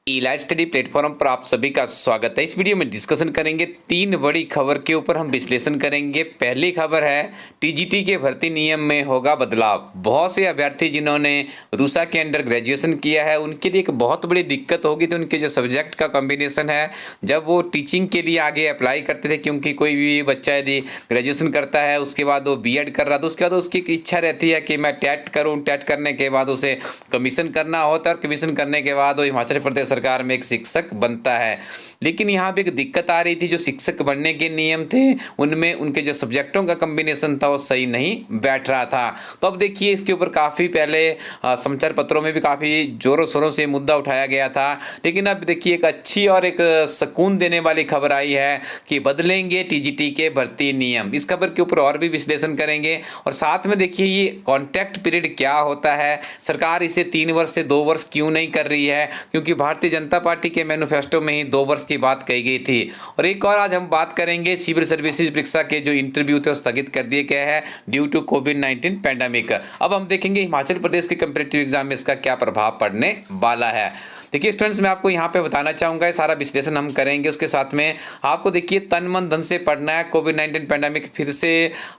Elite study platform पर आप सभी का स्वागत है। इस वीडियो में डिस्कशन करेंगे तीन बड़ी खबर के ऊपर हम विश्लेषण करेंगे। पहली खबर है टीजीटी के भर्ती नियम में होगा बदलाव। बहुत से अभ्यर्थी जिन्होंने रूसा के अंडर ग्रेजुएशन किया है उनके लिए एक बहुत बड़ी दिक्कत होगी। तो उनके जो सब्जेक्ट का कॉम्बिनेशन है जब वो टीचिंग के लिए आगे अप्लाई करते थे, क्योंकि कोई भी बच्चा यदि ग्रेजुएशन करता है उसके बाद वो बीएड कर रहा, तो उसके बाद उसकी इच्छा रहती है कि मैं टेट करूँ, टेट करने के बाद उसे कमीशन करना होता है और कमीशन करने के बाद वो हिमाचल प्रदेश सरकार में एक शिक्षक बनता है। लेकिन यहाँ पे एक दिक्कत आ रही थी, जो शिक्षक बनने के नियम थे उनमें उनके जो सब्जेक्टों का कॉम्बिनेशन था वो सही नहीं बैठ रहा था। तो अब देखिए इसके ऊपर काफ़ी पहले समाचार पत्रों में भी काफ़ी जोरों शोरों से मुद्दा उठाया गया था। लेकिन अब देखिए एक अच्छी और एक सुकून देने वाली खबर आई है कि बदलेंगे टीजीटी के भर्ती नियम। इस खबर के ऊपर और भी विश्लेषण करेंगे और साथ में देखिए ये कॉन्ट्रैक्ट पीरियड क्या होता है, सरकार इसे 3 वर्ष से 2 वर्ष क्यों नहीं कर रही है, क्योंकि भारतीय जनता पार्टी के मैनिफेस्टो में ही 2 वर्ष की बात कही गई थी। और एक और आज हम बात करेंगे सिविल सर्विसेज परीक्षा के जो इंटरव्यू थे वो स्थगित कर दिए गए हैं ड्यू टू कोविड-19 पैंडेमिक। अब हम देखेंगे हिमाचल प्रदेश के कंपैरेटिव एग्जाम में इसका क्या प्रभाव पड़ने वाला है। देखिए स्टूडेंट्स, मैं आपको यहाँ पे बताना चाहूँगा, ये सारा विश्लेषण हम करेंगे। उसके साथ में आपको देखिए तन मन धन से पढ़ना है। कोविड-19 पैंडेमिक फिर से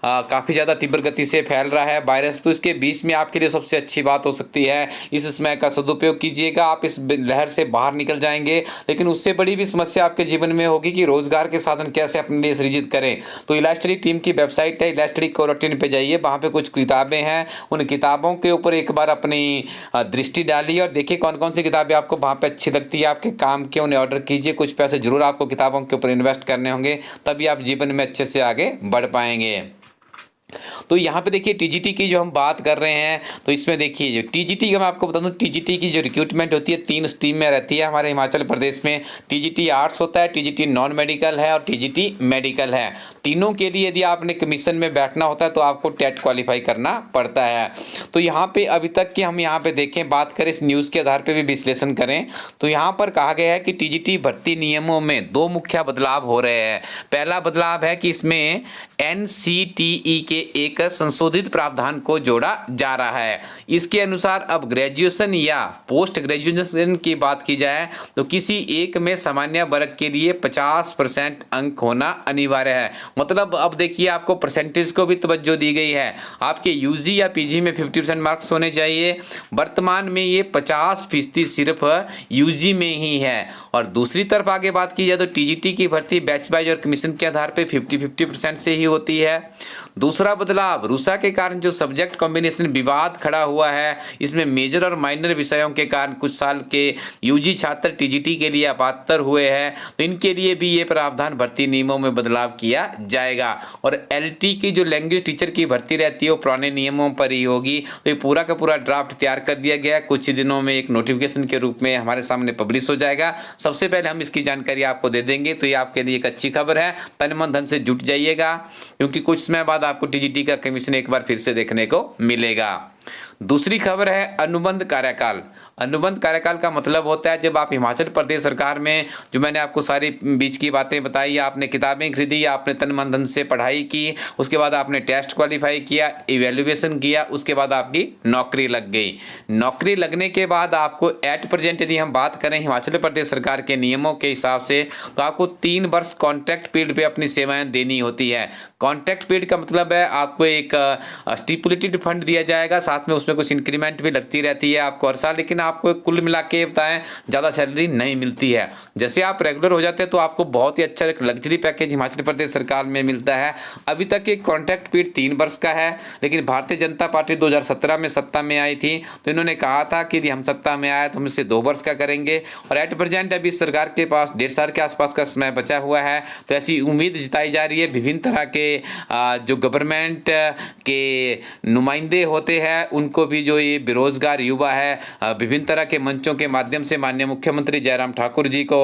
काफ़ी ज़्यादा तीव्र गति से फैल रहा है वायरस, तो इसके बीच में आपके लिए सबसे अच्छी बात हो सकती है इस समय का सदुपयोग कीजिएगा। आप इस लहर से बाहर निकल जाएंगे। लेकिन उससे बड़ी भी समस्या आपके जीवन में होगी कि रोजगार के साधन कैसे अपने लिए सृजित करें। तो इलाइट स्टडी टीम की वेबसाइट है इलाइट स्टडी कोरोटीन पे जाइए, वहाँ पे कुछ किताबें हैं, उन किताबों के ऊपर एक बार अपनी दृष्टि डालिए और देखिए कौन कौन सी किताबें आपको वहाँ पे अच्छी लगती है, आपके काम के, उन्हें ऑर्डर कीजिए। कुछ पैसे जरूर आपको किताबों के ऊपर इन्वेस्ट करने होंगे, तभी आप जीवन में अच्छे से आगे बढ़ पाएंगे। तो यहाँ पे देखिए टीजीटी की जो हम बात कर रहे हैं, तो इसमें देखिए जो टीजीटी का मैं आपको बता दूं, टीजीटी की जो रिक्रूटमेंट होती है 3 स्ट्रीम में रहती है हमारे हिमाचल प्रदेश में। टीजीटी आर्ट्स होता है, टीजीटी नॉन मेडिकल है और टीजीटी मेडिकल है। तीनों के लिए यदि आपने कमीशन में बैठना होता है तो आपको टेट क्वालिफाई करना पड़ता है। तो यहाँ पे अभी तक की हम यहाँ पे देखें, बात करें इस न्यूज़ के आधार पर भी विश्लेषण करें, तो यहाँ पर कहा गया है कि टीजीटी भर्ती नियमों में 2 मुख्य बदलाव हो रहे हैं। पहला बदलाव है कि इसमें एनसीटीई के एक संशोधित प्रावधान को जोड़ा जा रहा है। इसके अनुसार अब ग्रेजुएशन या पोस्ट ग्रेजुएशन की बात की जाए तो किसी एक में सामान्य वर्ग के लिए 50% अंक होना अनिवार्य है। मतलब अब देखिए आपको परसेंटेज को भी तवज्जो दी गई है। आपके यूजी या पीजी में 50% मार्क्स होने चाहिए। वर्तमान में ये 50% सिर्फ यूजी में ही है। और दूसरी तरफ आगे बात की जाए तो टीजीटी की भर्ती बैच वाइज और कमीशन के आधार पर 50-50% से ही होती है। दूसरा बदलाव, रूसा के कारण जो सब्जेक्ट कॉम्बिनेशन विवाद खड़ा हुआ है, इसमें मेजर और माइनर विषयों के कारण कुछ साल के यूजी छात्र टीजीटी के लिए अपात्र हुए हैं, तो इनके लिए भी ये प्रावधान भर्ती नियमों में बदलाव किया जाएगा। और एलटी की जो लैंग्वेज टीचर की भर्ती रहती है वो पुराने नियमों पर ही होगी। तो ये पूरा का पूरा ड्राफ्ट तैयार कर दिया गया है, कुछ ही दिनों में एक नोटिफिकेशन के रूप में हमारे सामने पब्लिश हो जाएगा। सबसे पहले हम इसकी जानकारी आपको दे देंगे, तो ये आपके लिए एक अच्छी खबर है। तन मन धन से जुट जाइएगा, क्योंकि कुछ समय बाद आपको टीजीटी का कमीशन एक बार फिर से देखने को मिलेगा। दूसरी खबर है अनुबंध कार्यकाल। अनुबंध कार्यकाल का मतलब होता है जब आप हिमाचल प्रदेश सरकार में, जो मैंने आपको सारी बीच की बातें बताई, आपने किताबें खरीदी, आपने तन मन धन से पढ़ाई की, उसके बाद आपने टेस्ट क्वालिफाई किया, इवैल्यूएशन किया, उसके बाद आपकी नौकरी लग गई। नौकरी लगने के बाद आपको एट प्रेजेंट यदि हम बात करें हिमाचल प्रदेश सरकार के नियमों के हिसाब से, तो आपको 3 वर्ष कॉन्ट्रैक्ट पीरियड पे अपनी सेवाएं देनी होती है। कॉन्ट्रैक्ट पीरियड का मतलब है आपको एक स्टिपुलेटेड फंड दिया जाएगा, साथ में उसमें कुछ इंक्रीमेंट भी लगती रहती है आपको हर साल, लेकिन आपको कुल मिला के बताएं ज़्यादा सैलरी नहीं मिलती है। जैसे आप रेगुलर हो जाते हैं तो आपको बहुत ही अच्छा एक लग्जरी पैकेज हिमाचल प्रदेश सरकार में मिलता है। अभी तक एक कॉन्ट्रैक्ट पीरियड 3 वर्ष का है, लेकिन भारतीय जनता पार्टी 2017 में सत्ता में आई थी, तो इन्होंने कहा था कि यदि हम सत्ता में आए तो हम इसे 2 वर्ष का करेंगे। और एट प्रेजेंट अभी सरकार के पास 1.5 साल के आसपास का समय बचा हुआ है, तो ऐसी उम्मीद जताई जा रही है। विभिन्न तरह के जो गवर्नमेंट के नुमाइंदे होते हैं उनको भी, जो ये बेरोजगार युवा है, विभिन्न तरह के मंचों के माध्यम से माननीय मुख्यमंत्री जयराम ठाकुर जी को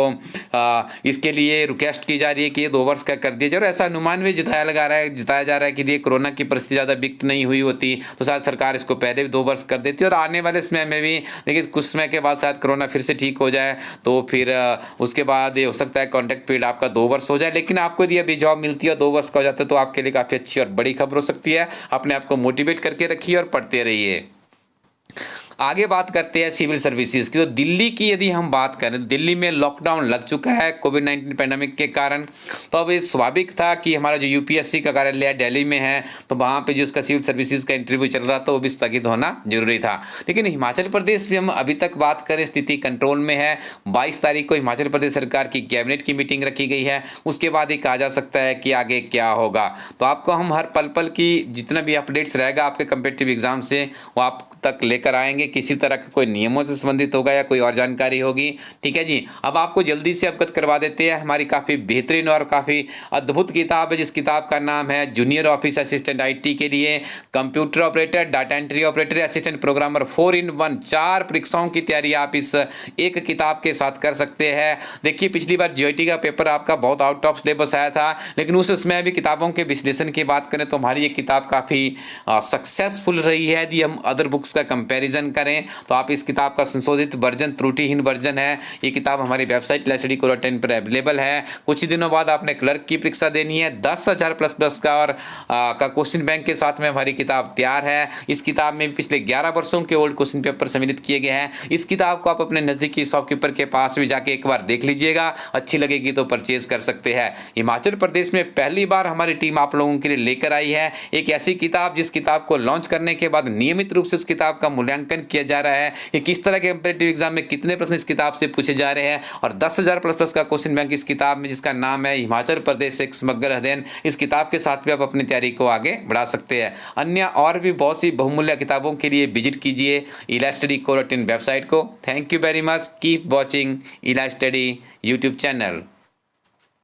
इसके लिए रिक्वेस्ट की जा रही है कि ये 2 वर्ष का कर दिया जाए। और ऐसा अनुमान भी जताया जा रहा है कि ये कोरोना की परिस्थिति ज़्यादा विकट नहीं हुई होती तो शायद सरकार इसको पहले भी 2 वर्ष कर देती और आने वाले समय में भी, लेकिन कुछ समय के बाद शायद कोरोना फिर से ठीक हो जाए तो फिर उसके बाद ये हो सकता है कॉन्ट्रैक्ट पीरियड आपका 2 वर्ष हो जाए। लेकिन आपको यदि अभी जॉब मिलती है 2 वर्ष का हो जाता है तो आपके लिए काफ़ी अच्छी और बड़ी खबर हो सकती है। अपने आप को मोटिवेट करके रखिए और पढ़ते रहिए। आगे बात करते हैं सिविल सर्विसेज की। तो दिल्ली की यदि हम बात करें, दिल्ली में लॉकडाउन लग चुका है कोविड-19 पैंडेमिक के कारण। तो अब ये स्वाभाविक था कि हमारा जो यूपीएससी का कार्यालय दिल्ली में है, तो वहाँ पे जो उसका सिविल सर्विसेज का इंटरव्यू चल रहा था वो भी स्थगित होना जरूरी था। लेकिन हिमाचल प्रदेश में हम अभी तक बात करें, स्थिति कंट्रोल में है। 22 तारीख को हिमाचल प्रदेश सरकार की कैबिनेट की मीटिंग रखी गई है, उसके बाद ही कहा जा सकता है कि आगे क्या होगा। तो आपको हम हर पल पल की जितना भी अपडेट्स रहेगा आपके कम्पिटिटिव एग्जाम से वो आप तक लेकर आएंगे। किसी तरह का कोई नियमों से संबंधित होगा या कोई और जानकारी होगी, ठीक है जी। अब आपको जल्दी से अवगत करवा देते हैं, हमारी काफ़ी बेहतरीन और काफ़ी अद्भुत किताब है, जिस किताब का नाम है जूनियर ऑफिस असिस्टेंट IT के लिए computer operator, data entry operator, assistant programmer 4 in 1 4 परीक्षाओं की तैयारी आप इस एक किताब के साथ कर सकते हैं। देखिए पिछली बार GOT का पेपर आपका बहुत आउट ऑफ सिलेबस आया था, लेकिन उसमें भी किताबों के विश्लेषण की बात करें तो हमारी ये किताब काफ़ी सक्सेसफुल रही है। यदि हम अदर बुक्स का कंपैरिजन करें तो आप इस किताब का संशोधित वर्जन, त्रुटिहीन वर्जन है। ये किताब हमारी वेबसाइट LSTD-10 पर अवेलेबल है। कुछ ही दिनों बाद आपने क्लर्क की परीक्षा देनी है, 10,000 प्लस का और का क्वेश्चन बैंक के साथ में हमारी किताब तैयार है। इस किताब में पिछले 11 वर्षों के ओल्ड क्वेश्चन पेपर सम्मिलित किए गए हैं। इस किताब को आप अपने नजदीकी शॉपकीपर के पास भी जाके एक बार देख लीजिएगा, अच्छी लगेगी तो परचेज कर सकते हैं। हिमाचल प्रदेश में पहली बार हमारी टीम आप लोगों के लिए लेकर आई है एक ऐसी किताब जिस किताब को लॉन्च करने के बाद नियमित रूप से उस किताब का मूल्यांकन किया जा रहा है कि किस तरह के कॉम्पिटिटिव एग्जाम में कितने प्रश्न इस किताब से पूछे जा रहे हैं। और 10,000 प्लस का क्वेश्चन बैंक इस किताब में, जिसका नाम है हिमाचल प्रदेश एक समग्र अध्ययन। इस किताब के साथ भी आप अपनी तैयारी को आगे बढ़ा सकते हैं। अन्य और भी बहुत सी बहुमूल्य किताबों के लिए विजिट कीजिए LSTD-10 वेबसाइट को। Thank you very much, keep watching LSTD YouTube channel.